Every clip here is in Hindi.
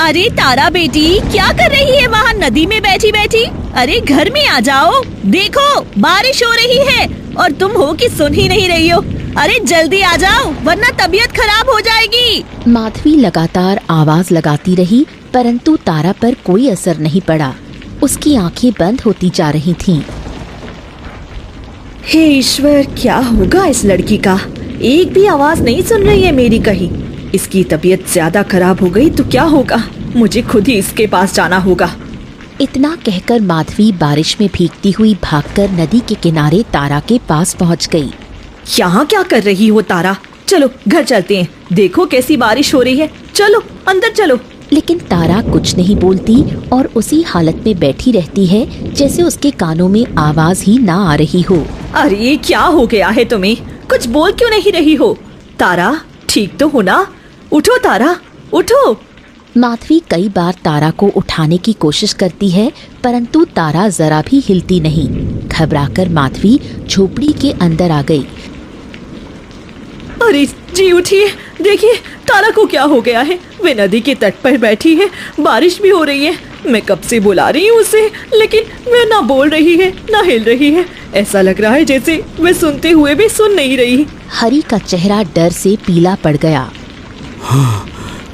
अरे तारा बेटी, क्या कर रही है वहाँ नदी में बैठी बैठी? अरे घर में आ जाओ, देखो बारिश हो रही है और तुम हो कि सुन ही नहीं रही हो। अरे जल्दी आ जाओ वरना तबीयत खराब हो जाएगी। माधवी लगातार आवाज लगाती रही परंतु तारा पर कोई असर नहीं पड़ा। उसकी आंखें बंद होती जा रही थीं। हे ईश्वर, क्या होगा इस लड़की का? एक भी आवाज नहीं सुन रही है मेरी कहीं। इसकी तबीयत ज्यादा खराब हो गई तो क्या होगा? मुझे खुद ही इसके पास जाना होगा। इतना कहकर माधवी बारिश में भीगती हुई भागकर नदी के किनारे तारा के पास पहुंच गई। यहाँ क्या कर रही हो तारा? चलो घर चलते हैं, देखो कैसी बारिश हो रही है। चलो अंदर चलो। लेकिन तारा कुछ नहीं बोलती और उसी हालत में बैठी रहती है जैसे उसके कानों में आवाज ही ना आ रही हो। अरे क्या हो गया है तुम्हें? कुछ बोल क्यों नहीं रही हो? तारा ठीक तो हो ना? उठो तारा, उठो। माधवी कई बार तारा को उठाने की कोशिश करती है परंतु तारा जरा भी हिलती नहीं। घबराकर माधवी झोपड़ी के अंदर आ गई। अरे जी उठिए, देखिए तारा को क्या हो गया है। वे नदी के तट पर बैठी है, बारिश भी हो रही है। मैं कब से बुला रही हूँ उसे, लेकिन वह ना बोल रही है ना हिल रही है। ऐसा लग रहा है जैसे वह सुनते हुए भी सुन नहीं रही। हरी का चेहरा डर से पीला पड़ गया।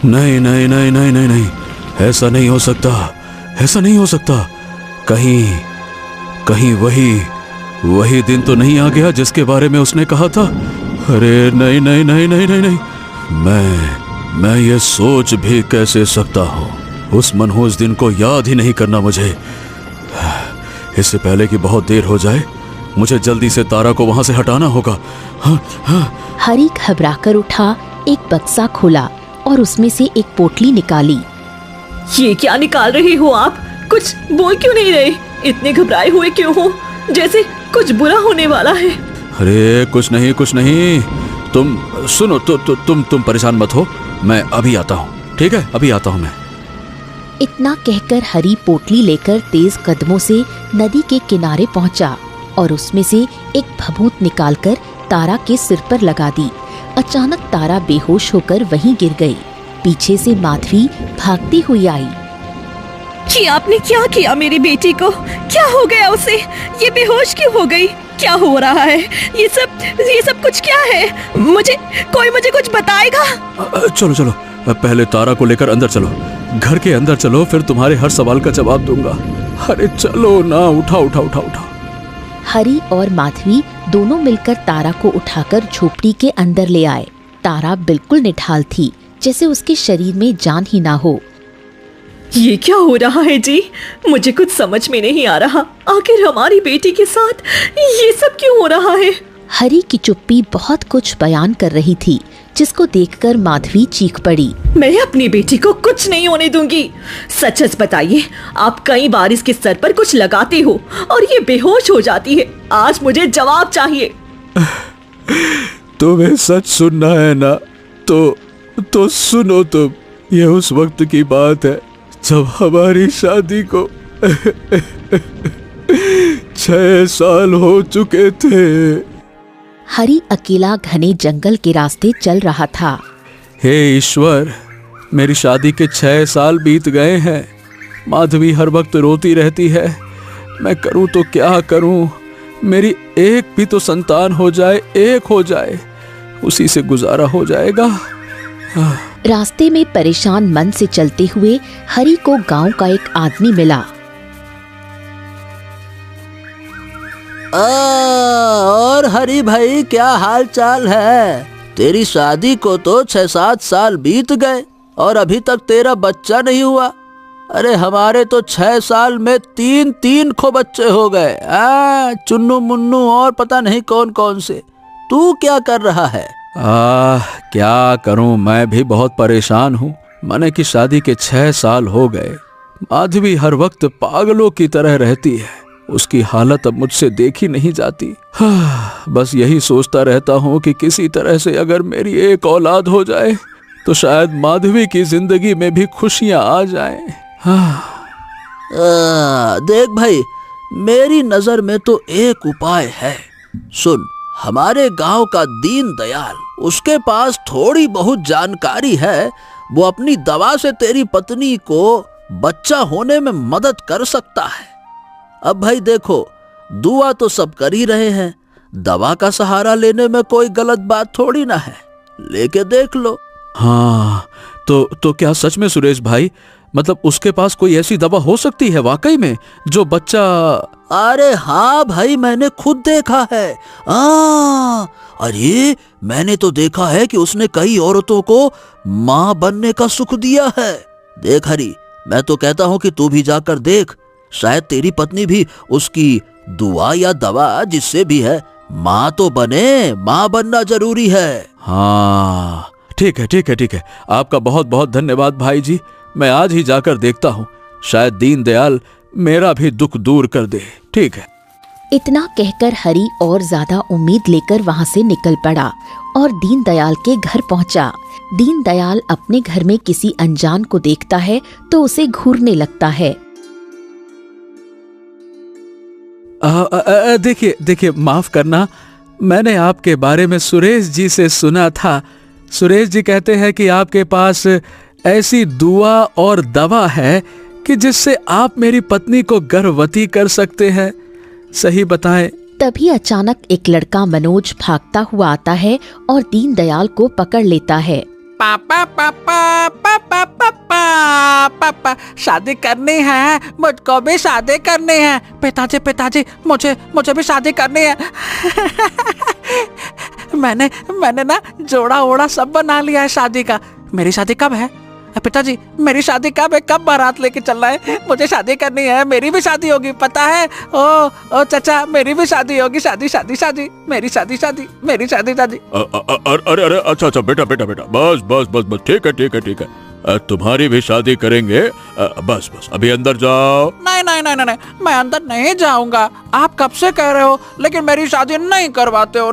नहीं नहीं नहीं नहीं नहीं नहीं, ऐसा नहीं हो सकता, ऐसा नहीं हो सकता। कहीं कहीं वही दिन तो नहीं आ गया जिसके बारे में उसने कहा था? अरे नहीं नहीं नहीं नहीं नहीं नहीं, मैं ये सोच भी कैसे सकता हूँ? उस मनहूस दिन को याद ही नहीं करना मुझे। इससे पहले कि बहुत देर हो जाए, मुझे जल्दी से तारा को वहां से हटाना होगा। हरी घबराकर उठा, एक बक्सा खोला और उसमें से एक पोटली निकाली। ये क्या निकाल रही हो आप? कुछ बोल क्यों नहीं रहे? इतने घबराए हुए क्यों हो? जैसे कुछ बुरा होने वाला है। अरे कुछ नहीं, तुम सुनो तो तुम परेशान मत हो, मैं अभी आता हूँ। ठीक है, अभी आता हूँ मैं। इतना कहकर हरी पोटली लेकर तेज कदमों से नदी के किनारे पहुंचा और उसमें से एक भभूत निकालकर तारा के सिर पर लगा दी। अचानक तारा बेहोश होकर वहीं गिर गई। पीछे से माधवी भागती हुई आई। कि आपने क्या किया मेरी बेटी को? क्या हो गया उसे? ये बेहोश क्यों हो गई? क्या हो रहा है? ये सब कुछ क्या है? मुझे कुछ बताएगा? चलो पहले तारा को लेकर अंदर चलो, घर के अंदर चलो, फिर तुम्हारे हर सवाल का जवाब दूंगा। अरे चलो ना, उठा। हरी और माधवी दोनों मिलकर तारा को उठाकर झोपड़ी के अंदर ले आए। तारा बिल्कुल निढाल थी, जैसे उसके शरीर में जान ही ना हो। ये क्या हो रहा है जी? मुझे कुछ समझ में नहीं आ रहा। आखिर हमारी बेटी के साथ ये सब क्यों हो रहा है? हरी की चुप्पी बहुत कुछ बयान कर रही थी, जिसको देखकर माधवी चीख पड़ी। मैं अपनी बेटी को कुछ नहीं होने दूंगी। सच बताइए, आप कई बार इसके सर पर कुछ लगाते हो और ये बेहोश हो जाती है। आज मुझे जवाब चाहिए। तुम्हें सच सुनना है ना? तो सुनो तुम। ये उस वक्त की बात है जब हमारी शादी को 6 साल हो चुके थे। हरी अकेला घने जंगल के रास्ते चल रहा था। हे ईश्वर, मेरी शादी के 6 साल बीत गए हैं। माधवी हर वक्त रोती रहती है। मैं करूं तो क्या करूं? मेरी एक भी तो संतान हो जाए, उसी से गुजारा हो जाएगा। रास्ते में परेशान मन से चलते हुए हरी को गांव का एक आदमी मिला। और हरी भाई, क्या हाल चाल है? तेरी शादी को तो 6-7 साल बीत गए और अभी तक तेरा बच्चा नहीं हुआ। अरे हमारे तो 6 साल में 3 खो बच्चे हो गए। चुन्नू मुन्नू और पता नहीं कौन कौन से। तू क्या कर रहा है? क्या करूं, मैं भी बहुत परेशान हूँ। मने की शादी के 6 साल हो गए। माधवी हर वक्त पागलों की तरह रहती है। उसकी हालत अब मुझसे देखी नहीं जाती। बस यही सोचता रहता हूँ कि किसी तरह से अगर मेरी एक औलाद हो जाए तो शायद माधवी की जिंदगी में भी खुशियां आ जाएं। देख भाई, मेरी नजर में तो एक उपाय है। सुन, हमारे गांव का दीन दयाल, उसके पास थोड़ी बहुत जानकारी है वो अपनी दवा से तेरी पत्नी को बच्चा होने में मदद कर सकता है। अब भाई देखो, दुआ तो सब कर ही रहे हैं, दवा का सहारा लेने में कोई गलत बात थोड़ी ना है, लेके देख लो। हाँ, तो क्या सच में सुरेश भाई, मतलब उसके पास कोई ऐसी दवा हो सकती है वाकई में जो बच्चा? अरे हाँ भाई, मैंने खुद देखा है। अरे मैंने तो देखा है कि उसने कई औरतों को माँ बनने का सुख दिया है। देख हरी, मैं तो कहता हूँ कि तू भी जाकर देख, शायद तेरी पत्नी भी उसकी दुआ या दवा जिससे भी है माँ तो बने। माँ बनना जरूरी है। हाँ ठीक है, ठीक है, ठीक है, आपका बहुत बहुत धन्यवाद भाई जी। मैं आज ही जाकर देखता हूँ, शायद दीनदयाल मेरा भी दुख दूर कर दे। ठीक है। इतना कहकर हरी और ज्यादा उम्मीद लेकर वहां से निकल पड़ा और दीनदयाल के घर पहुंचा। दीनदयाल अपने घर में किसी अनजान को देखता है तो उसे घूरने लगता है। देखिए देखिए, माफ करना, मैंने आपके बारे में सुरेश जी से सुना था। सुरेश जी कहते हैं कि आपके पास ऐसी दुआ और दवा है कि जिससे आप मेरी पत्नी को गर्भवती कर सकते हैं, सही बताएं? तभी अचानक एक लड़का मनोज भागता हुआ आता है और दीनदयाल को पकड़ लेता है। पापा पापा पापा पापा पापा, शादी करनी है, मुझको भी शादी करनी है। पिताजी पिताजी, मुझे भी शादी करनी है। मैंने ना जोड़ा ओड़ा सब बना लिया है शादी का। मेरी शादी कब है पिताजी? मेरी शादी कब है? कब बारात लेके चल रहा है? मुझे शादी करनी है, मेरी भी शादी होगी, पता है? ओ चाचा, मेरी भी शादी होगी। शादी शादी शादी, मेरी शादी शादी, मेरी शादी शादी। अरे अरे, अच्छा बेटा, बस, ठीक है, तुम्हारी भी शादी करेंगे। बस बस, अभी अंदर जाओ। नहीं, मैं अंदर नहीं जाऊंगा। आप कब से कह रहे हो, लेकिन मेरी शादी नहीं करवाते हो।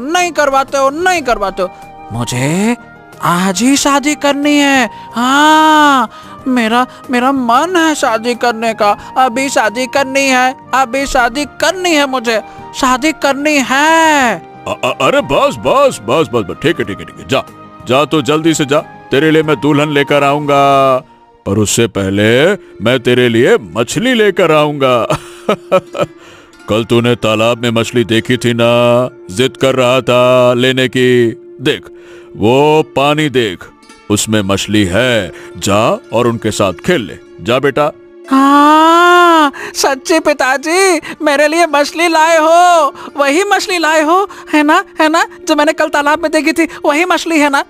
मुझे आज ही शादी करनी है। हाँ, मेरा मन है शादी करने का। अभी शादी करनी है, मुझे शादी करनी है। अरे बस, ठीक है, जा तो जल्दी से जा, तेरे लिए मैं दुल्हन लेकर आऊंगा, पर उससे पहले मैं तेरे लिए मछली लेकर आऊंगा। कल तूने तालाब में मछली देखी थी ना, जिद कर रहा था लेने की। देख, वो पानी देख, उसमें मछली है, जा और उनके साथ खेल ले। जा बेटा। हाँ, सच्ची पिताजी, मेरे लिए मछली लाए हो? वही मछली लाए हो, है ना? जो मैंने कल तालाब में देखी थी, वही मछली है ना?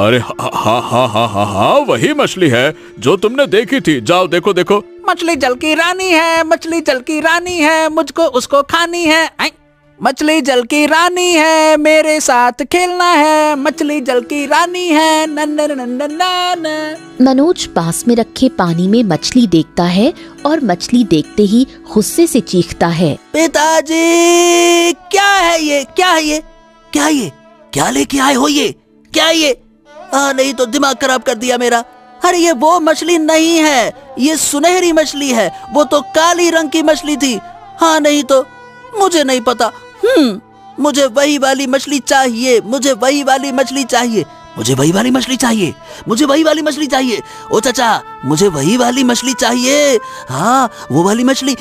अरे हाँ, वही मछली है जो तुमने देखी थी। जाओ देखो। मछली जल की रानी है, मुझको उसको खानी है। मछली जल की रानी है, मेरे साथ खेलना है। मछली जल की रानी है, मनोज पास में रखे पानी में मछली देखता है और मछली देखते ही गुस्से से चीखता है। पिताजी, क्या है ये? क्या लेके आए हो ये? क्या है ये? नहीं तो दिमाग खराब कर दिया मेरा। अरे ये वो मछली नहीं है, ये सुनहरी मछली है। वो तो काली रंग की मछली थी। हाँ, नहीं तो मुझे नहीं पता। मुझे वही वाली मछली चाहिए। मुझे वही वाली मछली चाहिए। ओ चाचा, मुझे वही वाली मछली चाहिए। हाँ, वो वाली मछली।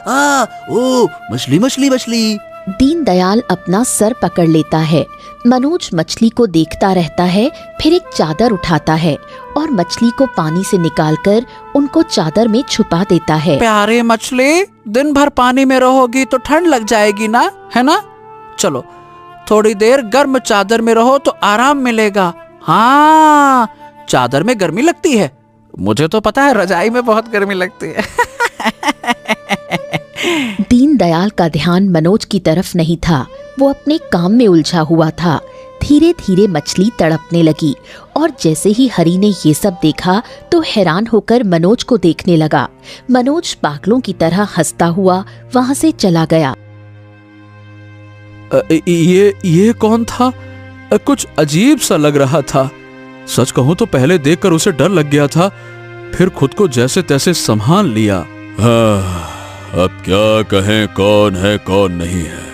हाँ, ओ मछली। दीनदयाल अपना सर पकड़ लेता है। मनोज मछली को देखता रहता है, फिर एक चादर उठाता है और मछली को पानी से निकालकर उनको चादर में छुपा देता है। प्यारे मछली, दिन भर पानी में रहोगी तो ठंड लग जाएगी ना, है ना? चलो, थोड़ी देर गर्म चादर में रहो तो आराम मिलेगा। हाँ, चादर में गर्मी लगती है, मुझे तो पता है, रजाई में बहुत गर्मी लगती है। दीनदयाल का ध्यान मनोज की तरफ नहीं था, वो अपने काम में उलझा हुआ था। धीरे धीरे मछली तड़पने लगी और जैसे ही हरी ने ये सब देखा तो हैरान होकर मनोज को देखने लगा। मनोज पागलों की तरह हंसता हुआ वहां से चला गया। ये कौन था? कुछ अजीब सा लग रहा था। सच कहूं तो पहले देखकर उसे डर लग गया था, फिर खुद को जैसे तैसे संभाल लिया। अब क्या कहें, कौन है कौन नहीं है।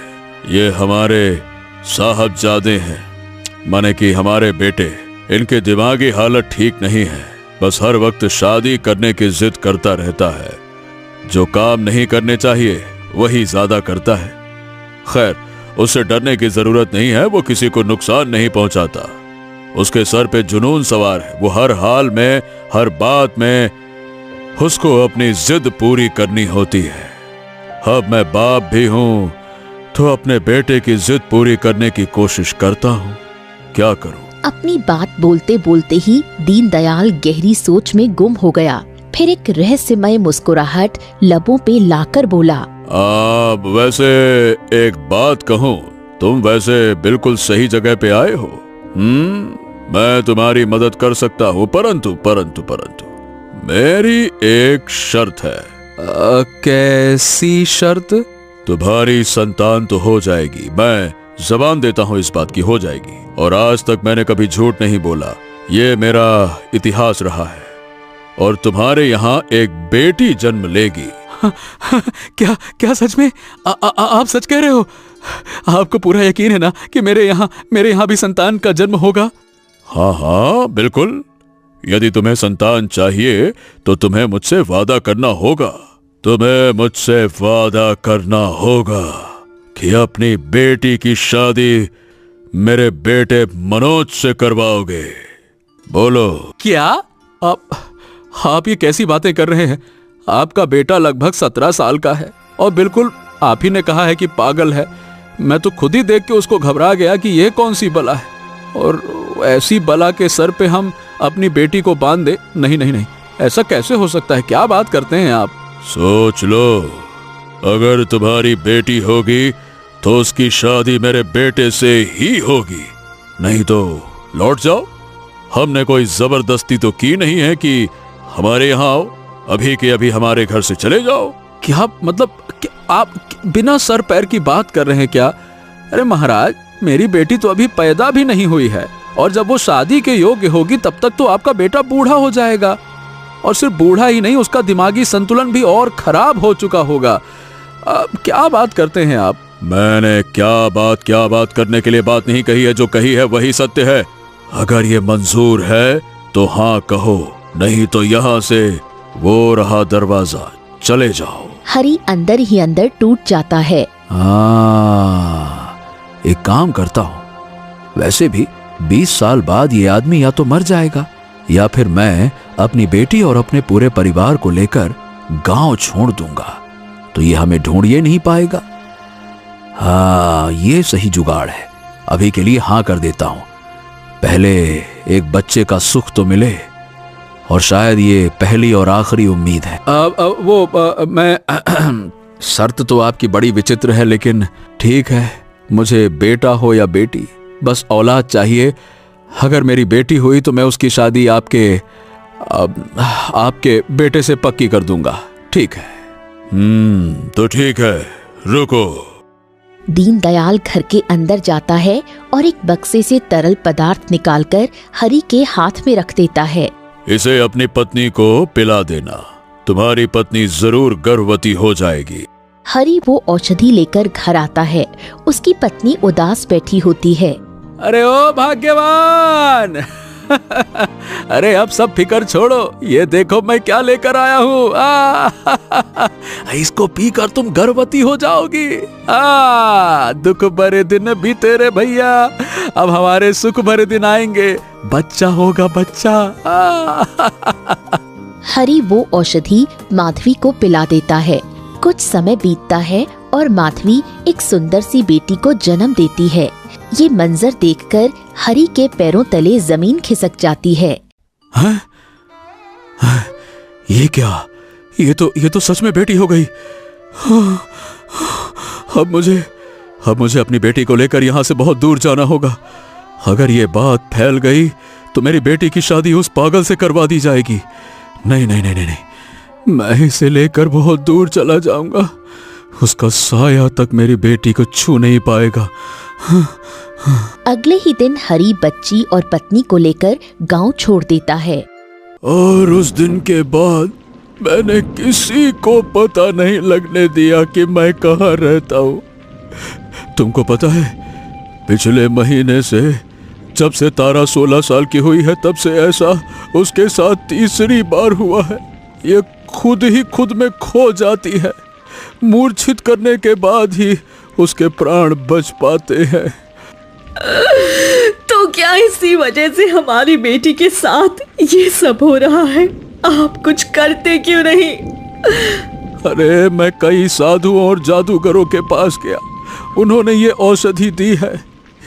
ये हमारे साहबजादे हैं। माने कि हमारे बेटे, इनके दिमागी हालत ठीक नहीं है। बस हर वक्त शादी करने की जिद करता रहता है। जो काम नहीं करने चाहिए वही ज्यादा करता है। खैर, उससे डरने की जरूरत नहीं है, वो किसी को नुकसान नहीं पहुंचाता। उसके सर पे जुनून सवार है। वो हर हाल में, हर बात में उसको अपनी जिद पूरी करनी होती है। अब मैं बाप भी हूं तो अपने बेटे की जिद पूरी करने की कोशिश करता हूं। क्या करूं? अपनी बात बोलते बोलते ही दीनदयाल गहरी सोच में गुम हो गया। फिर एक रहस्यमय मुस्कुराहट लबों पे लाकर बोला, वैसे एक बात कहूं, तुम वैसे बिल्कुल सही जगह पे आए हो। मैं तुम्हारी मदद कर सकता हूं, परंतु मेरी एक शर्त है। कैसी शर्त? तुम्हारी संतान तो हो जाएगी, मैं जबान देता हूं इस बात की, हो जाएगी। और आज तक मैंने कभी झूठ नहीं बोला, ये मेरा इतिहास रहा है। और तुम्हारे यहाँ एक बेटी जन्म लेगी। क्या सच में? आप सच कह रहे हो? आपको पूरा यकीन है ना कि मेरे यहाँ भी संतान का जन्म होगा? हाँ, बिल्कुल। यदि तुम्हें संतान चाहिए तो तुम्हें मुझसे वादा करना होगा। कि अपनी बेटी की शादी मेरे बेटे मनोज से करवाओगे। बोलो। क्या? आप ये कैसी बातें कर रहे हैं? आपका बेटा लगभग 17 साल का है और बिल्कुल आप ही ने कहा है कि पागल है। मैं तो खुद ही देख के उसको घबरा गया कि ये कौन सी बला है, और ऐसी बला के सर पे हम अपनी बेटी को बांध दे। नहीं, ऐसा कैसे हो सकता है? क्या बात करते हैं आप? सोच लो, अगर तुम्हारी बेटी होगी तो उसकी शादी मेरे बेटे से ही होगी, नहीं तो लौट जाओ। हमने कोई जबरदस्ती तो की नहीं है कि हमारे यहाँ आओ, अभी के अभी हमारे घर से चले जाओ। क्या मतलब? आप बिना सर पैर की बात कर रहे हैं क्या? अरे महाराज, मेरी बेटी तो अभी पैदा भी नहीं हुई है, और जब वो शादी के योग्य होगी तब तक तो आपका बेटा बूढ़ा हो जाएगा। और सिर्फ बूढ़ा ही नहीं, उसका दिमागी संतुलन भी और खराब हो चुका होगा। क्या बात करते हैं आप? मैंने क्या बात करने के लिए बात नहीं कही है। जो कही है वही सत्य है। अगर ये मंजूर है तो हाँ कहो, नहीं तो यहाँ से वो रहा दरवाजा, चले जाओ। हरी अंदर ही अंदर टूट जाता है। एक काम करता हूँ, वैसे भी 20 साल बाद ये आदमी या तो मर जाएगा या फिर मैं अपनी बेटी और अपने पूरे परिवार को लेकर गांव छोड़ दूंगा, तो ये हमें ढूंढ ही नहीं पाएगा। हाँ, ये सही जुगाड़ है। अभी के लिए हाँ कर देता हूं। पहले एक बच्चे का सुख तो मिले, और शायद ये पहली और आखिरी उम्मीद है। मैं शर्त तो आपकी बड़ी विचित्र है, लेकिन ठीक है। मुझे बेटा हो या बेटी, बस औलाद चाहिए। अगर मेरी बेटी हुई तो मैं उसकी शादी आपके बेटे से पक्की कर दूंगा। ठीक है? तो ठीक है, रुको। दीनदयाल घर के अंदर जाता है और एक बक्से से तरल पदार्थ निकालकर हरी के हाथ में रख देता है। इसे अपनी पत्नी को पिला देना, तुम्हारी पत्नी जरूर गर्भवती हो जाएगी। हरी वो औषधि लेकर घर आता है। उसकी पत्नी उदास बैठी होती है। अरे ओ भाग्यवान! अरे अब सब फिकर छोड़ो, ये देखो मैं क्या लेकर आया हूँ। इसको पीकर तुम गर्भवती हो जाओगी। दुख भरे दिन बीते रे भैया, अब हमारे सुख भरे दिन आएंगे। बच्चा होगा, बच्चा। हरी वो औषधि माधवी को पिला देता है। कुछ समय बीतता है और माधवी एक सुंदर सी बेटी को जन्म देती है। ये मंजर देखकर हरी के पैरों तले जमीन खिसक जाती है। ये क्या? ये तो सच में बेटी हो गई। अब मुझे अपनी बेटी को लेकर यहाँ से बहुत दूर जाना होगा। अगर ये बात फैल गई तो मेरी बेटी की शादी उस पागल से करवा दी जाएगी। नहीं, मैं इसे लेकर बहुत दूर चला जाऊंगा। उसका साया तक मेरी बेटी को छू नहीं पाएगा। अगले ही दिन हरी बच्ची और पत्नी को लेकर गांव छोड़ देता है। और उस दिन के बाद मैंने किसी को पता नहीं लगने दिया कि मैं कहाँ रहता हूँ। तुमको पता है, पिछले महीने से जब से तारा 16 साल की हुई है तब से ऐसा उसके साथ तीसरी बार हुआ है। ये खुद ही खुद में खो जाती है। मूर्छित करने के बाद ही उसके प्राण बच पाते हैं। तो क्या इसी वजह से हमारी बेटी के साथ ये सब हो रहा है? आप कुछ करते क्यों नहीं? अरे मैं कई साधुओं और जादूगरों के पास गया, उन्होंने ये औषधि दी है।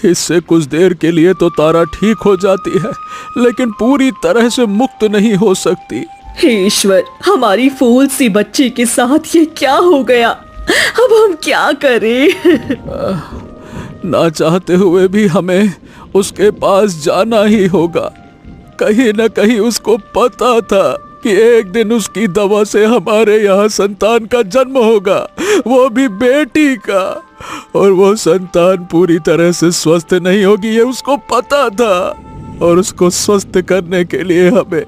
इससे कुछ देर के लिए तो तारा ठीक हो जाती है, लेकिन पूरी तरह से मुक्त नहीं हो सकती। हे ईश्वर, हमारी फूल सी बच्ची के साथ ये क्या हो गया? अब हम क्या करें? ना चाहते हुए भी हमें उसके पास जाना ही होगा। कहीं न कहीं उसको पता था कि एक दिन उसकी दवा से हमारे यहाँ संतान का जन्म होगा, वो भी बेटी का, और वो संतान पूरी तरह से स्वस्थ नहीं होगी, ये उसको पता था। और उसको स्वस्थ करने के लिए हमें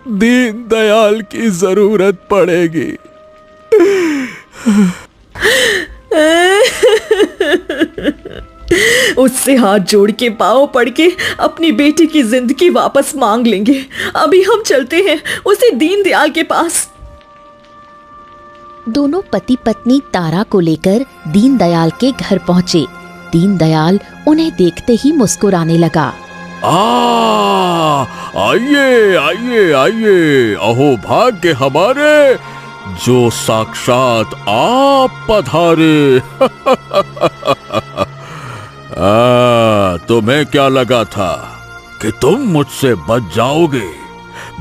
दीन दयाल की जरूरत पड़ेगी। उससे हाथ जोड़ के पांव पड़ के अपनी बेटी की जिंदगी वापस मांग लेंगे। अभी हम चलते हैं उसी दीनदयाल के पास। दोनों पति पत्नी तारा को लेकर दीनदयाल के घर पहुंचे। दीनदयाल उन्हें देखते ही मुस्कुराने लगा। आइए आइए आइए, अहो भाग्य हमारे, जो साक्षात आप पधारे। तुम्हें क्या लगा था कि तुम मुझसे बच जाओगे,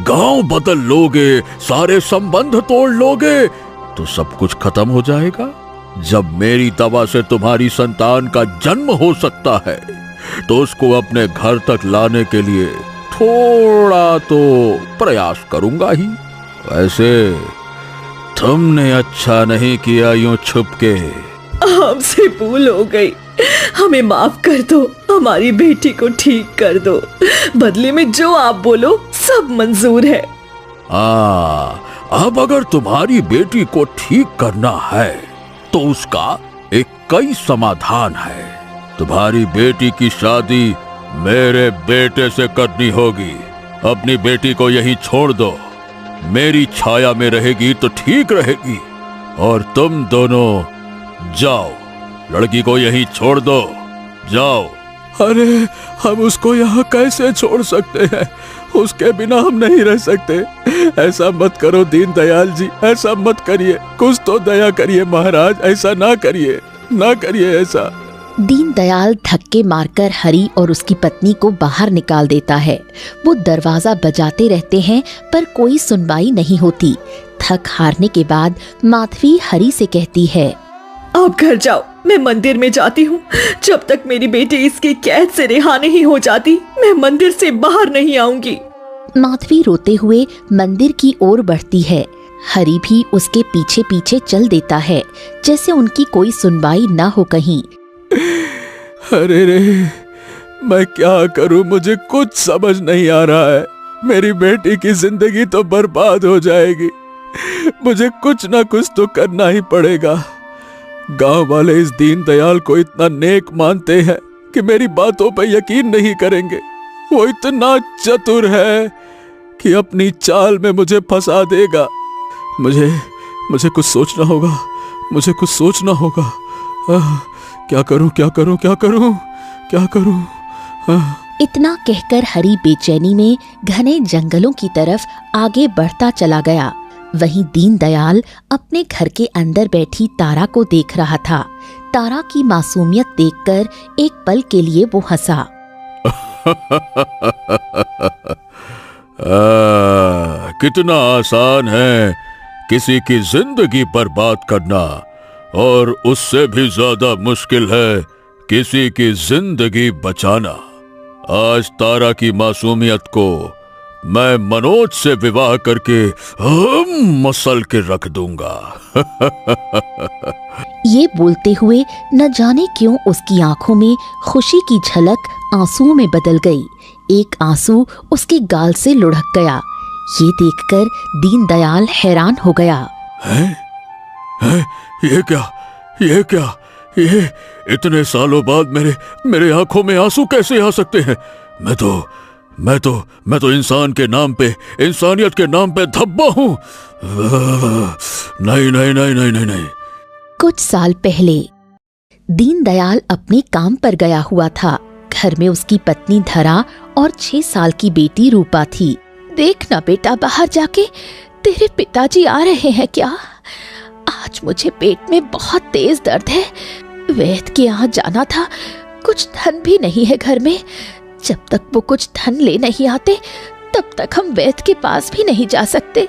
गांव बदल लोगे, सारे संबंध तोड़ लोगे तो सब कुछ खत्म हो जाएगा? जब मेरी दवा से तुम्हारी संतान का जन्म हो सकता है तो उसको अपने घर तक लाने के लिए थोड़ा तो प्रयास करूंगा ही। वैसे तुमने अच्छा नहीं किया यूं छुप के। हमसे भूल हो गई, हमें माफ कर दो, हमारी बेटी को ठीक कर दो। बदले में जो आप बोलो सब मंजूर है। अब अगर तुम्हारी बेटी को ठीक करना है तो उसका एक कई समाधान है। तुम्हारी बेटी की शादी मेरे बेटे से करनी होगी। अपनी बेटी को यहीं छोड़ दो, मेरी छाया में रहेगी तो ठीक रहेगी। और तुम दोनों जाओ, लड़की को यहीं छोड़ दो, जाओ। अरे हम उसको यहाँ कैसे छोड़ सकते हैं? उसके बिना हम नहीं रह सकते। ऐसा मत करो दीनदयाल जी, ऐसा मत करिए, कुछ तो दया करिए महाराज, ऐसा ना करिए, ना करिए ऐसा। दीनदयाल धक्के मारकर हरि और उसकी पत्नी को बाहर निकाल देता है। वो दरवाजा बजाते रहते हैं पर कोई सुनवाई नहीं होती। थक हारने के बाद माधवी हरि से कहती है, आप घर जाओ, मैं मंदिर में जाती हूँ। जब तक मेरी बेटी इसकी कैद से रिहा नहीं हो जाती, मैं मंदिर से बाहर नहीं आऊंगी। माधवी रोते हुए मंदिर की ओर बढ़ती है। हरि भी उसके पीछे पीछे चल देता है, जैसे उनकी कोई सुनवाई ना हो कहीं। अरे रे, मैं क्या करूं, मुझे कुछ समझ नहीं आ रहा है। मेरी बेटी की जिंदगी तो बर्बाद हो जाएगी। मुझे कुछ ना कुछ तो करना ही पड़ेगा। गांव वाले इस दीनदयाल को इतना नेक मानते हैं कि मेरी बातों पर यकीन नहीं करेंगे। वो इतना चतुर है कि अपनी चाल में मुझे फंसा देगा। मुझे कुछ सोचना होगा, मुझे कुछ सोचना होगा। क्या करूं, क्या करूं, क्या करूं, क्या करूं? इतना कहकर हरि बेचैनी में घने जंगलों की तरफ आगे बढ़ता चला गया। वहीं दीनदयाल अपने घर के अंदर बैठी तारा को देख रहा था। तारा की मासूमियत देखकर एक पल के लिए वो हंसा। कितना आसान है किसी की जिंदगी बर्बाद करना, और उससे भी ज्यादा मुश्किल है किसी की जिंदगी बचाना। आज तारा की मासूमियत को मैं मनोज से विवाह करके मसल के रख दूंगा। ये बोलते हुए न जाने क्यों उसकी आंखों में खुशी की झलक आंसुओं में बदल गई। एक आंसू उसके गाल से लुढ़क गया। ये देखकर दीनदयाल हैरान हो गया। है? ये क्या? ये इतने सालों बाद मेरे आंखों में आंसू कैसे आ सकते हैं? मैं तो इंसान के नाम पे, इंसानियत के नाम पे धब्बा हूँ। नहीं नहीं नहीं नहीं नहीं नहीं। कुछ साल पहले दीनदयाल अपने काम पर गया हुआ था। घर में उसकी पत्नी धरा और 6 साल की बेटी रूपा थी। देखना बेटा, बाहर जाके तेरे पिताजी आ रहे हैं क्या? आज मुझे पेट में बहुत तेज दर्द है। वैद्य के यहाँ जाना था, कुछ धन भी नहीं है घर में। जब तक वो कुछ धन ले नहीं आते तब तक हम वैद्य के पास भी नहीं जा सकते।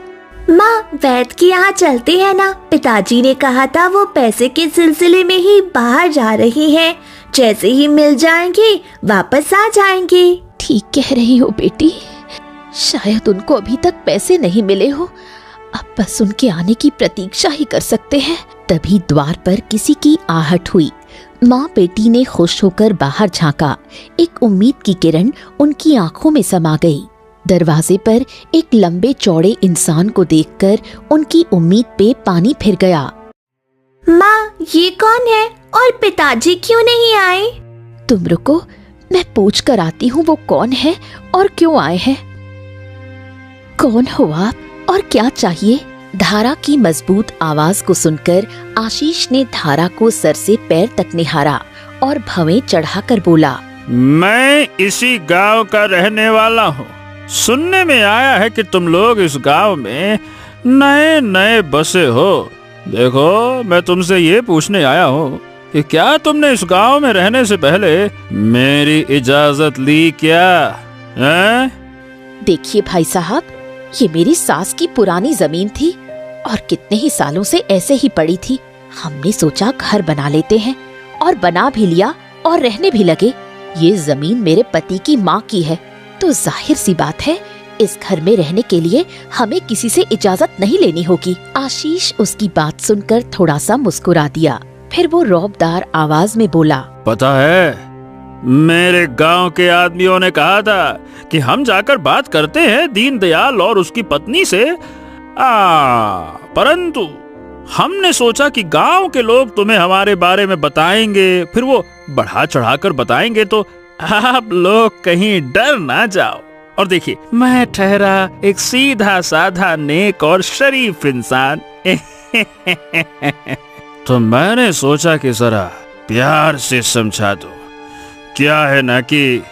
माँ, वैद्य के यहाँ चलते हैं ना। पिताजी ने कहा था वो पैसे के सिलसिले में ही बाहर जा रही हैं। जैसे ही मिल जाएंगे वापस आ जाएंगे। ठीक कह रही हो बेटी, शायद उनको अभी तक पैसे नहीं मिले हो। अब बस उनके आने की प्रतीक्षा ही कर सकते हैं। तभी द्वार पर किसी की आहट हुई। माँ बेटी ने खुश होकर बाहर झांका। एक उम्मीद की किरण उनकी आंखों में समा गई। दरवाजे पर एक लंबे चौड़े इंसान को देखकर उनकी उम्मीद पे पानी फिर गया। माँ, ये कौन है और पिताजी क्यों नहीं आए? तुम रुको, मैं पूछ कर आती हूँ वो कौन है और क्यों आए हैं। कौन हो आप और क्या चाहिए? धारा की मजबूत आवाज को सुनकर आशीष ने धारा को सर से पैर तक निहारा और भवें चढ़ाकर बोला, मैं इसी गांव का रहने वाला हूँ। सुनने में आया है कि तुम लोग इस गांव में नए नए बसे हो। देखो, मैं तुमसे ये पूछने आया हूँ कि क्या तुमने इस गांव में रहने से पहले मेरी इजाजत ली क्या? देखिए भाई साहब, ये मेरी सास की पुरानी जमीन थी और कितने ही सालों से ऐसे ही पड़ी थी। हमने सोचा घर बना लेते हैं और बना भी लिया और रहने भी लगे। ये जमीन मेरे पति की माँ की है, तो जाहिर सी बात है इस घर में रहने के लिए हमें किसी से इजाजत नहीं लेनी होगी। आशीष उसकी बात सुनकर थोड़ा सा मुस्कुरा दिया। फिर वो रौबदार आवाज में बोला, पता है, मेरे गांव के आदमियों ने कहा था कि हम जाकर बात करते हैं दीनदयाल और उसकी पत्नी से। परंतु हमने सोचा कि गांव के लोग तुम्हें हमारे बारे में बताएंगे, फिर वो बढ़ा चढ़ाकर बताएंगे तो आप लोग कहीं डर ना जाओ। और देखिए, मैं ठहरा एक सीधा साधा नेक और शरीफ इंसान। तो मैंने सोचा कि जरा प्यार से समझा दो। क्या है ना कि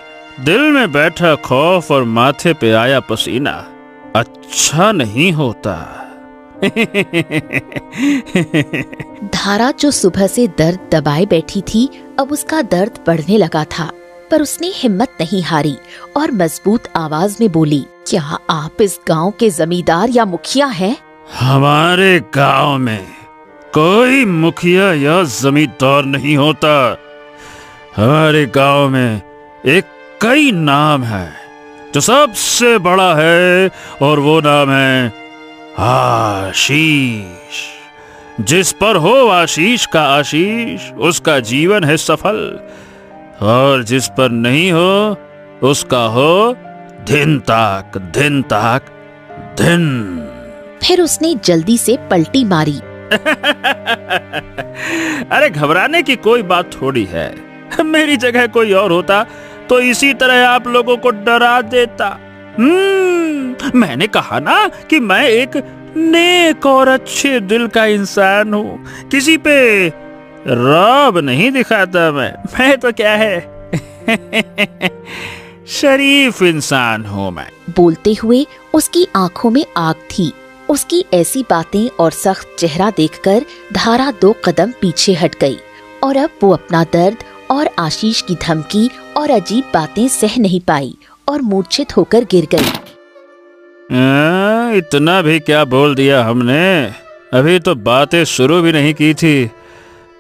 दिल में बैठा खौफ और माथे पे आया पसीना अच्छा नहीं होता। धारा जो सुबह से दर्द दबाए बैठी थी, अब उसका दर्द बढ़ने लगा था, पर उसने हिम्मत नहीं हारी और मजबूत आवाज में बोली, क्या आप इस गांव के जमींदार या मुखिया हैं? हमारे गांव में कोई मुखिया या जमींदार नहीं होता। हमारे गांव में एक कई नाम है जो सबसे बड़ा है, और वो नाम है आशीष। जिस पर हो आशीष का आशीष, उसका जीवन है सफल, और जिस पर नहीं हो उसका हो दिन ताक दिन ताक दिन। फिर उसने जल्दी से पलटी मारी। अरे घबराने की कोई बात थोड़ी है। मेरी जगह कोई और होता तो इसी तरह आप लोगों को डरा देता। मैंने कहा ना कि मैं एक नेक और अच्छे दिल का इंसान हूँ। किसी पे रौब नहीं दिखाता मैं तो क्या है शरीफ इंसान हूँ मैं। बोलते हुए उसकी आंखों में आग थी। उसकी ऐसी बातें और सख्त चेहरा देखकर धारा 2 कदम पीछे हट गई और अब वो अपना दर्द और आशीष की धमकी और अजीब बातें सह नहीं पाई और मूर्छित होकर गिर गई। इतना भी क्या बोल दिया हमने? अभी तो बातें शुरू भी नहीं की थी,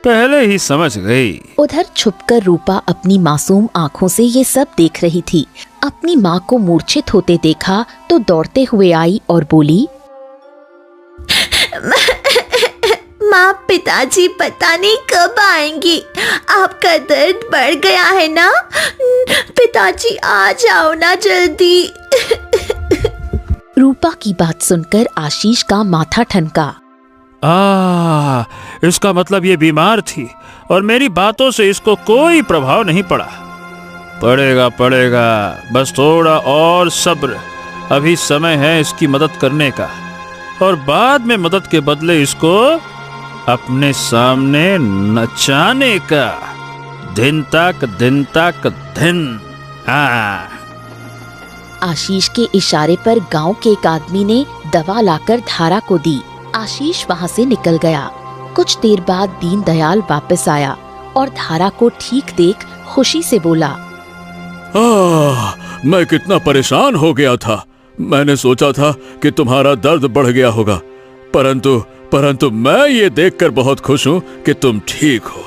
पहले ही समझ गई। उधर छुपकर रूपा अपनी मासूम आंखों से ये सब देख रही थी। अपनी माँ को मूर्छित होते देखा तो दौड़ते हुए आई और बोली, माँ, पिताजी पता नहीं कब आएंगे। आपका दर्द बढ़ गया है ना? पिताजी आ जाओ ना जल्दी। रूपा की बात सुनकर आशीष का माथा ठनका। इसका मतलब ये बीमार थी और मेरी बातों से इसको कोई प्रभाव नहीं पड़ा। पड़ेगा, बस थोड़ा और सब्र। अभी समय है इसकी मदद करने का, और बाद में मदद के बदले इसको अपने सामने नचाने का। दिन तक दिन। हाँ। आशीष के इशारे पर गांव के एक आदमी ने दवा लाकर धारा को दी। आशीष वहां से निकल गया। कुछ देर बाद दीनदयाल वापस आया और धारा को ठीक देख खुशी से बोला, मैं कितना परेशान हो गया था। मैंने सोचा था कि तुम्हारा दर्द बढ़ गया होगा, परंतु मैं ये देखकर बहुत खुश हूँ कि तुम ठीक हो।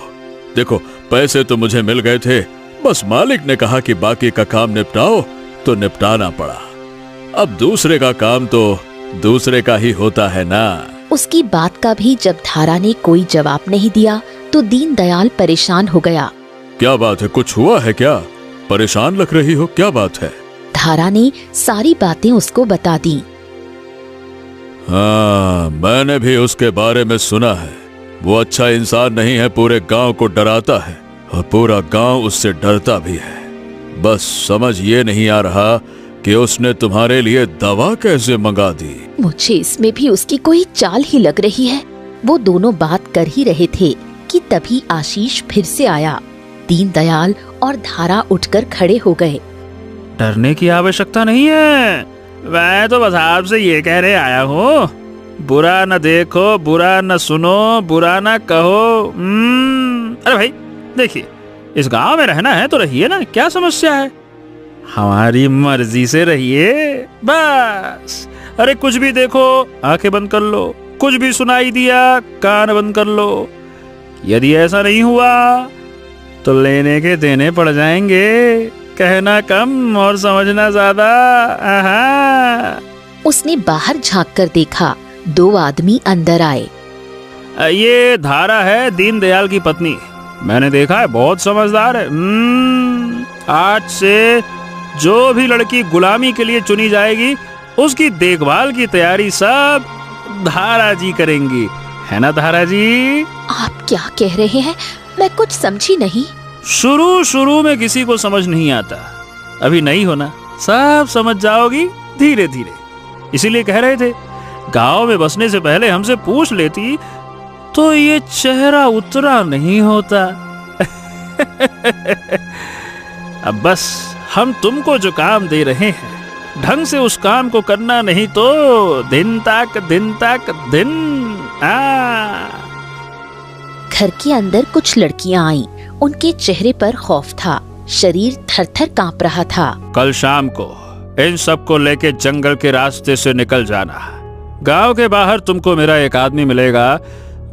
देखो, पैसे तो मुझे मिल गए थे, बस मालिक ने कहा कि बाकी का काम निपटाओ तो निपटाना पड़ा। अब दूसरे का काम तो दूसरे का ही होता है ना। उसकी बात का भी जब धारा ने कोई जवाब नहीं दिया तो दीनदयाल परेशान हो गया। क्या बात है, कुछ हुआ है क्या? परेशान लग रही हो, क्या बात है? धारा ने सारी बातें उसको बता दी। हाँ, मैंने भी उसके बारे में सुना है। वो अच्छा इंसान नहीं है, पूरे गांव को डराता है और पूरा गांव उससे डरता भी है। बस समझ ये नहीं आ रहा कि उसने तुम्हारे लिए दवा कैसे मंगा दी। मुझे इसमें भी उसकी कोई चाल ही लग रही है। वो दोनों बात कर ही रहे थे कि तभी आशीष फिर से आया। दीनदयाल और धारा उठकर खड़े हो गए। डरने की आवश्यकता नहीं है, मैं तो बस आपसे ये कहने आया हूँ, बुरा न देखो, बुरा न सुनो, बुरा न कहो। अरे भाई देखिए, इस गांव में रहना है तो रहिए ना, क्या समस्या है? हमारी मर्जी से रहिए बस। अरे कुछ भी देखो आंखें बंद कर लो, कुछ भी सुनाई दिया कान बंद कर लो। यदि ऐसा नहीं हुआ तो लेने के देने पड़ जाएंगे, कहना कम और समझना ज्यादा। उसने बाहर झांक कर देखा, 2 आदमी अंदर आए। ये धारा है दीनदयाल की पत्नी, मैंने देखा है बहुत समझदार है। आज से जो भी लड़की गुलामी के लिए चुनी जाएगी उसकी देखभाल की तैयारी सब धारा जी करेंगी, है ना धारा जी? आप क्या कह रहे हैं? मैं कुछ समझी नहीं। शुरू में किसी को समझ नहीं आता, अभी नहीं होना, सब समझ जाओगी धीरे धीरे। इसीलिए कह रहे थे, गांव में बसने से पहले हमसे पूछ लेती तो ये चेहरा उतरा नहीं होता। अब बस हम तुमको जो काम दे रहे हैं ढंग से उस काम को करना, नहीं तो दिन तक दिन। घर के अंदर कुछ लड़कियां आईं। उनके चेहरे पर खौफ था, शरीर थर-थर कांप रहा था। कल शाम को इन सबको लेके जंगल के रास्ते से निकल जाना। गांव के बाहर तुमको मेरा एक आदमी मिलेगा,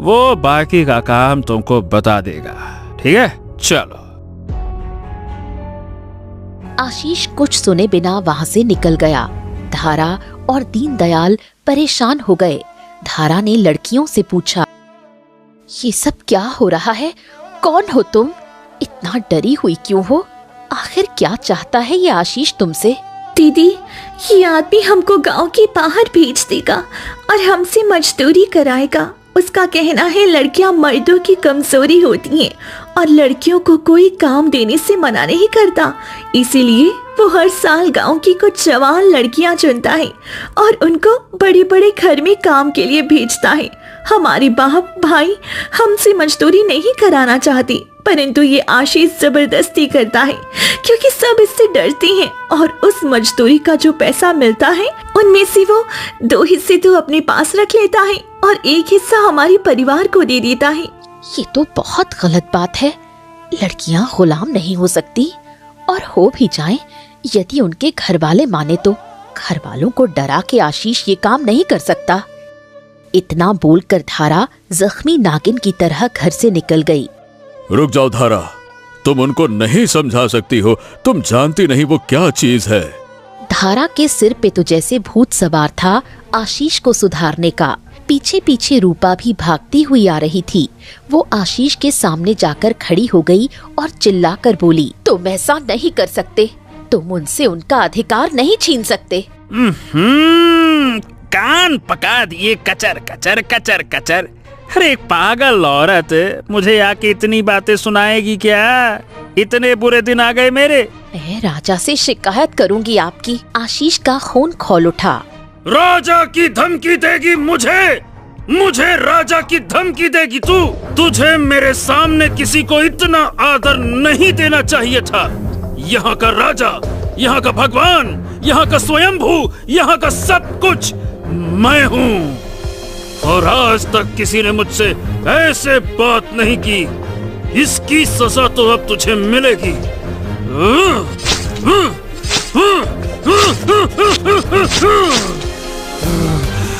वो बाकी का काम तुमको बता देगा, ठीक है? चलो। आशीष कुछ सुने बिना वहां से निकल गया। धारा और दीनदयाल परेशान हो गए। धारा ने लड़कियों से पूछा, ये सब क्या हो रहा है? कौन हो तुम? इतना डरी हुई क्यों हो? आखिर क्या चाहता है ये आशीष तुमसे? दीदी, ये आदमी हमको गांव के बाहर भेज देगा और हमसे मजदूरी कराएगा। उसका कहना है लड़कियां मर्दों की कमजोरी होती हैं और लड़कियों को कोई काम देने से मना नहीं करता। इसीलिए वो हर साल गांव की कुछ जवान लड़कियां चुनता है और उनको बड़े बड़े घर में काम के लिए भेजता है। हमारी बाप भाई हमसे मजदूरी नहीं कराना चाहती, परंतु ये आशीष जबरदस्ती करता है क्योंकि सब इससे डरते हैं और उस मजदूरी का जो पैसा मिलता है उनमें से वो 2 हिस्से तो अपने पास रख लेता है और 1 हिस्सा हमारे परिवार को दे देता है। ये तो बहुत गलत बात है। लड़कियां गुलाम नहीं हो सकती, और हो भी जाएं, यदि उनके घर वाले माने तो। घर वालों को डरा के आशीष ये काम नहीं कर सकता। इतना बोलकर धारा जख्मी नागिन की तरह घर से निकल गई। रुक जाओ धारा, तुम उनको नहीं समझा सकती हो, तुम जानती नहीं वो क्या चीज है। धारा के सिर पे तो जैसे भूत सवार था आशीष को सुधारने का। पीछे पीछे रूपा भी भागती हुई आ रही थी। वो आशीष के सामने जाकर खड़ी हो गई और चिल्लाकर बोली, तुम ऐसा नहीं कर सकते, तुम उनसे उनका अधिकार नहीं छीन सकते। कान पका दिए कचर कचर कचर कचर। अरे पागल औरत, मुझे आके इतनी बातें सुनाएगी क्या? इतने बुरे दिन आ गए मेरे। मैं राजा से शिकायत करूंगी आपकी। आशीष का खून खौल उठा। राजा की धमकी देगी मुझे? मुझे राजा की धमकी देगी तू? तुझे मेरे सामने किसी को इतना आदर नहीं देना चाहिए था। यहाँ का राजा, यहाँ का भगवान, यहाँ का स्वयंभू, यहाँ का सब कुछ मैं हूँ। और आज तक किसी ने मुझसे ऐसे बात नहीं की। इसकी सजा तो अब तुझे मिलेगी।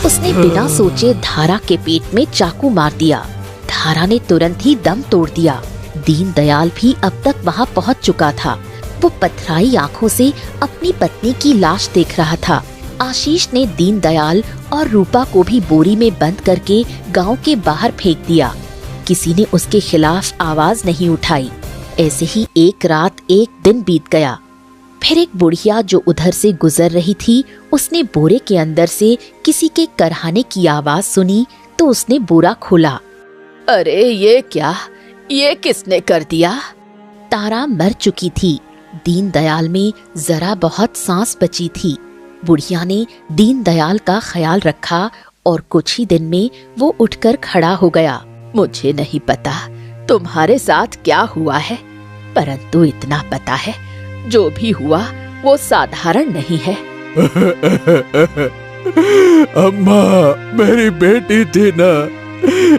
उसने बिना सोचे धारा के पेट में चाकू मार दिया। धारा ने तुरंत ही दम तोड़ दिया। दीनदयाल भी अब तक वहां पहुंच चुका था। वो पथराई आंखों से अपनी पत्नी की लाश देख रहा था। आशीष ने दीनदयाल और रूपा को भी बोरी में बंद करके गांव के बाहर फेंक दिया। किसी ने उसके खिलाफ आवाज नहीं उठाई। ऐसे ही एक रात एक दिन बीत गया। फिर एक बुढ़िया जो उधर से गुजर रही थी, उसने बोरे के अंदर से किसी के करहाने की आवाज सुनी तो उसने बोरा खोला। अरे ये क्या? ये किसने कर दिया? तारा मर चुकी थी। दीनदयाल में जरा बहुत सांस बची थी। बुढ़िया ने दीनदयाल का ख्याल रखा और कुछ ही दिन में वो उठकर खड़ा हो गया। मुझे नहीं पता तुम्हारे साथ क्या हुआ है, परंतु इतना पता है जो भी हुआ वो साधारण नहीं है। अम्मा, मेरी बेटी थी ना,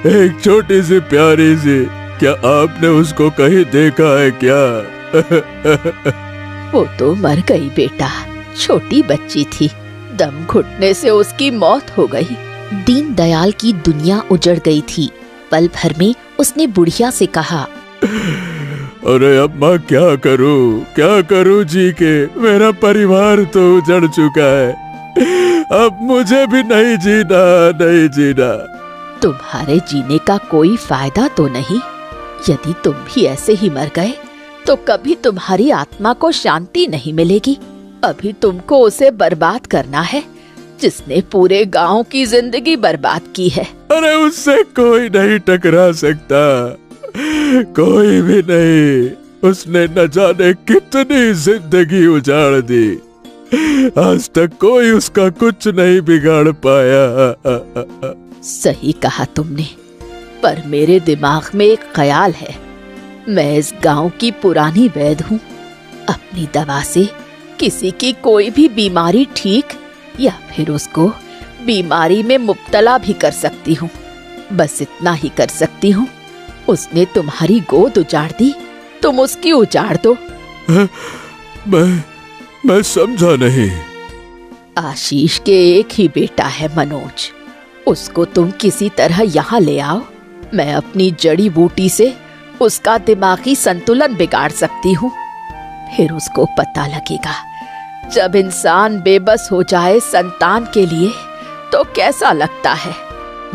एक छोटी सी प्यारी सी। क्या आपने उसको कहीं देखा है क्या? वो तो मर गई बेटा, छोटी बच्ची थी। दम घुटने से उसकी मौत हो गई। दीनदयाल की दुनिया उजड़ गई थी। पल भर में उसने बुढ़िया से कहा, अरे अम्मा, क्या करूं जी के? मेरा परिवार तो उजड़ चुका है। अब मुझे भी नहीं जीना। तुम्हारे जीने का कोई फायदा तो नहीं। यदि तुम भी ऐसे ही मर गए तो कभी तुम्हारी आत्मा को शांति नहीं मिलेगी। अभी तुमको उसे बर्बाद करना है जिसने पूरे गांव की जिंदगी बर्बाद की है। अरे उससे कोई नहीं टकरा सकता, कोई भी नहीं। उसने न जाने कितनी जिंदगी उजाड़ दी। आज तक कोई उसका कुछ नहीं बिगाड़ पाया। सही कहा तुमने, पर मेरे दिमाग में एक ख्याल है। मैं इस गांव की पुरानी वैद्य हूँ। अपनी दवा से किसी की कोई भी बीमारी ठीक या फिर उसको बीमारी में मुब्तला भी कर सकती हूँ। बस इतना ही कर सकती हूँ। उसने तुम्हारी गोद उजाड़ दी, तुम उसकी उजाड़ दो। मैं समझा नहीं। आशीष के एक ही बेटा है मनोज। उसको तुम किसी तरह यहाँ ले आओ। मैं अपनी जड़ी बूटी से उसका दिमागी संतुलन बिगाड़ सकती हूँ। फिर उसको पता लगेगा जब इंसान बेबस हो जाए संतान के लिए तो कैसा लगता है।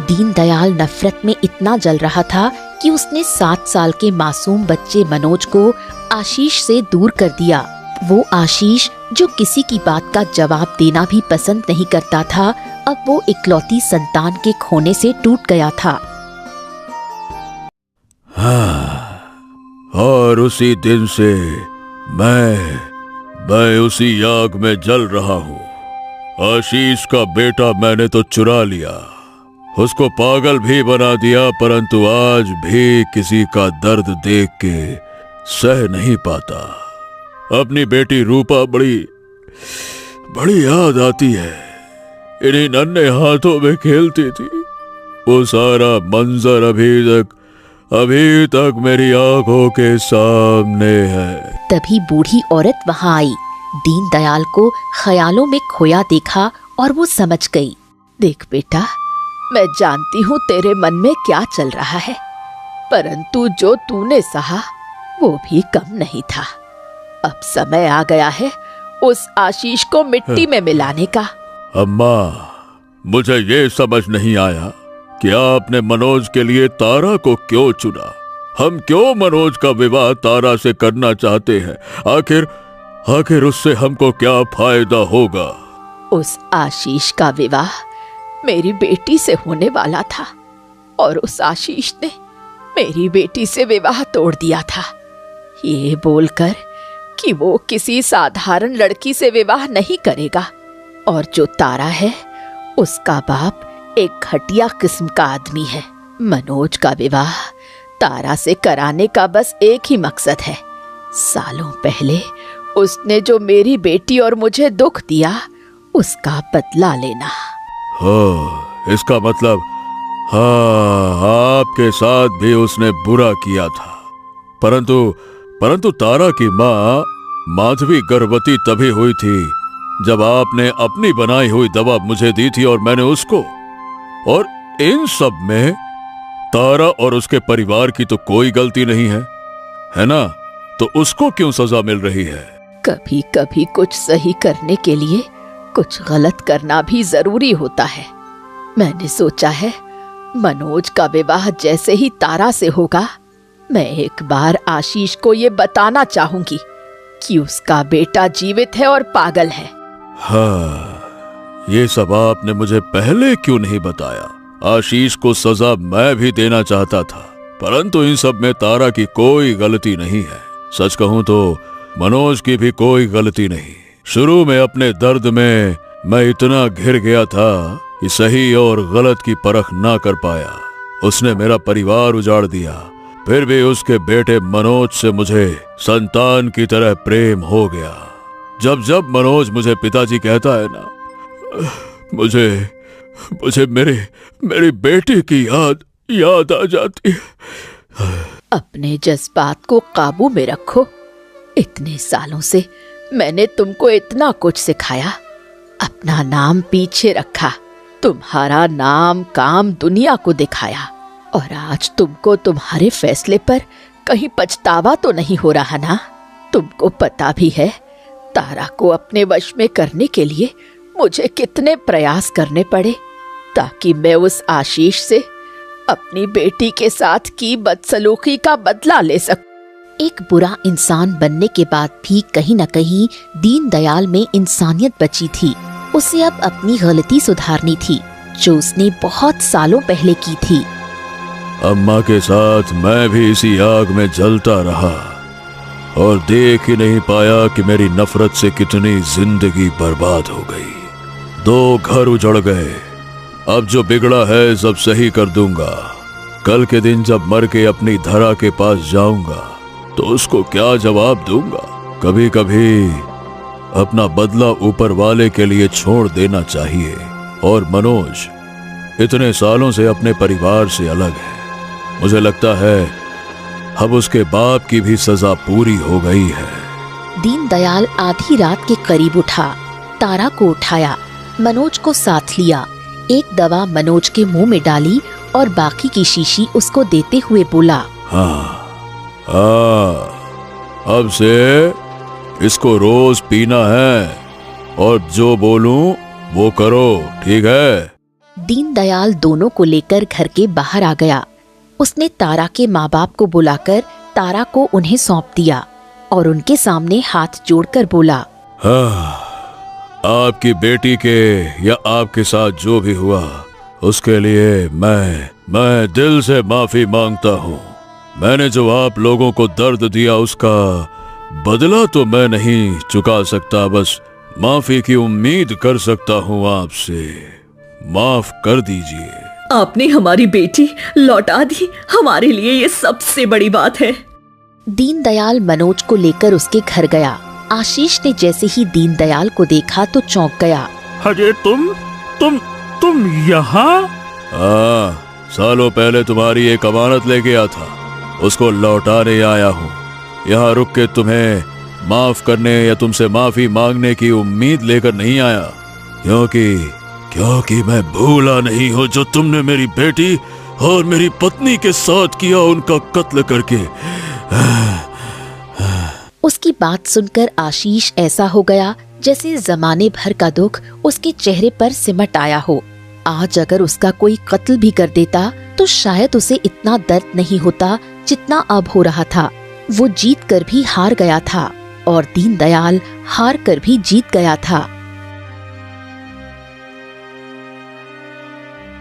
दीनदयाल नफरत में इतना जल रहा था कि उसने 7 साल के मासूम बच्चे मनोज को आशीष से दूर कर दिया। वो आशीष जो किसी की बात का जवाब देना भी पसंद नहीं करता था, अब वो इकलौती संतान के खोने से टूट गया था। हाँ, और उसी दिन से मैं उसी आग में जल रहा हूँ। आशीष का बेटा मैंने तो चुरा लिया, उसको पागल भी बना दिया, परंतु आज भी किसी का दर्द देख के सह नहीं पाता। अपनी बेटी रूपा बड़ी याद आती है। इन्हीं नन्हे हाथों में खेलती थी। वो सारा मंजर अभी तक मेरी आंखों के सामने है। तभी बूढ़ी औरत वहां आई। दीनदयाल को ख्यालों में खोया देखा और वो समझ गई। देख बेटा, मैं जानती हूँ तेरे मन में क्या चल रहा है, परंतु जो तूने सहा वो भी कम नहीं था। अब समय आ गया है उस आशीष को मिट्टी में मिलाने का। अम्मा, मुझे ये समझ नहीं आया कि आपने मनोज के लिए तारा को क्यों चुना। हम क्यों मनोज का विवाह तारा से करना चाहते हैं? आखिर उससे हमको क्या फायदा होगा? उस आशीष का विवाह मेरी बेटी से होने वाला था, और उस आशीष ने मेरी बेटी से विवाह तोड़ दिया था, ये बोलकर कि वो किसी साधारण लड़की से विवाह नहीं करेगा और जो तारा है उसका बाप एक घटिया किस्म का आदमी है। मनोज का विवाह तारा से कराने का बस एक ही मकसद है, सालों पहले उसने जो मेरी बेटी और मुझे दुख दिया उसका बदला लेना। हाँ, इसका मतलब हाँ, आपके साथ भी उसने बुरा किया था। परंतु तारा की माँ माधवी गर्भवती तभी हुई थी जब आपने अपनी बनाई हुई दवा मुझे दी थी और मैंने उसको। और इन सब में तारा और उसके परिवार की तो कोई गलती नहीं है ना? तो उसको क्यों सजा मिल रही है? कभी कभी कुछ सही करने के लिए कुछ गलत करना भी जरूरी होता है। मैंने सोचा है मनोज का विवाह जैसे ही तारा से होगा, मैं एक बार आशीष को ये बताना चाहूंगी कि उसका बेटा जीवित है और पागल है। हाँ, ये सब आपने मुझे पहले क्यों नहीं बताया? आशीष को सजा मैं भी देना चाहता था, परंतु इन सब में तारा की कोई गलती नहीं है। सच कहूं तो मनोज की भी कोई गलती नहीं। शुरू में अपने दर्द में मैं इतना घिर गया था कि सही और गलत की परख ना कर पाया। उसने मेरा परिवार उजाड़ दिया, फिर भी उसके बेटे मनोज से मुझे संतान की तरह प्रेम हो गया। जब जब मनोज मुझे पिताजी कहता है ना, मुझे मेरी बेटी की याद आ जाती है। अपने जज्बात को काबू में रखो। इतने सालों से मैंने तुमको इतना कुछ सिखाया, अपना नाम पीछे रखा, तुम्हारा नाम काम दुनिया को दिखाया, और आज तुमको तुम्हारे फैसले पर कहीं पछतावा तो नहीं हो रहा ना? तुमको पता भी है तारा को अपने वश में करने के लिए मुझे कितने प्रयास करने पड़े ताकि मैं उस आशीष से अपनी बेटी के साथ की बदसलूकी का बदला ले सकूं। एक बुरा इंसान बनने के बाद भी कहीं न कहीं दीनदयाल में इंसानियत बची थी। उसे अब अपनी गलती सुधारनी थी जो उसने बहुत सालों पहले की थी। अम्मा के साथ मैं भी इसी आग में जलता रहा और देख ही नहीं पाया कि मेरी नफरत से कितनी जिंदगी बर्बाद हो गई। 2 घर उजड़ गए। अब जो बिगड़ा है सब सही कर दूंगा। कल के दिन जब मर के अपनी धरा के पास जाऊंगा तो उसको क्या जवाब दूंगा? कभी कभी अपना बदला ऊपर वाले के लिए छोड़ देना चाहिए। और मनोज इतने सालों से अपने परिवार से अलग है। मुझे लगता है अब उसके बाप की भी सजा पूरी हो गई है। दीनदयाल आधी रात के करीब उठा, तारा को उठाया, मनोज को साथ लिया, एक दवा मनोज के मुंह में डाली और बाकी की शीशी उसको देते हुए बोला, हाँ, अब से इसको रोज पीना है और जो बोलूं वो करो, ठीक है? दीनदयाल दोनों को लेकर घर के बाहर आ गया। उसने तारा के माँ बाप को बुलाकर तारा को उन्हें सौंप दिया और उनके सामने हाथ जोड़कर बोला, हाँ, आपकी बेटी के या आपके साथ जो भी हुआ उसके लिए मैं दिल से माफी मांगता हूँ। मैंने जो आप लोगों को दर्द दिया उसका बदला तो मैं नहीं चुका सकता, बस माफी की उम्मीद कर सकता हूँ आपसे। माफ कर दीजिए। आपने हमारी बेटी लौटा दी, हमारे लिए ये सबसे बड़ी बात है। दीनदयाल मनोज को लेकर उसके घर गया। आशीष ने जैसे ही दीनदयाल को देखा तो चौंक गया। अरे तुम यहाँ? हाँ, सालों पहले तुम्हारी एक अमानत ले गया था, उसको लौटाने आया हूँ। यहाँ रुक के तुम्हें माफ करने या तुमसे माफी मांगने की उम्मीद लेकर नहीं आया, क्योंकि मैं भूला नहीं हूँ जो तुमने मेरी बेटी और मेरी पत्नी के साथ किया, उनका कत्ल करके। उसकी बात सुनकर आशीष ऐसा हो गया जैसे जमाने भर का दुख उसके चेहरे पर सिमट आया हो। आज अगर उसका कोई कत्ल भी कर देता तो शायद उसे इतना दर्द नहीं होता जितना अब हो रहा था। वो जीत कर भी हार गया था और दीनदयाल हार कर भी जीत गया था।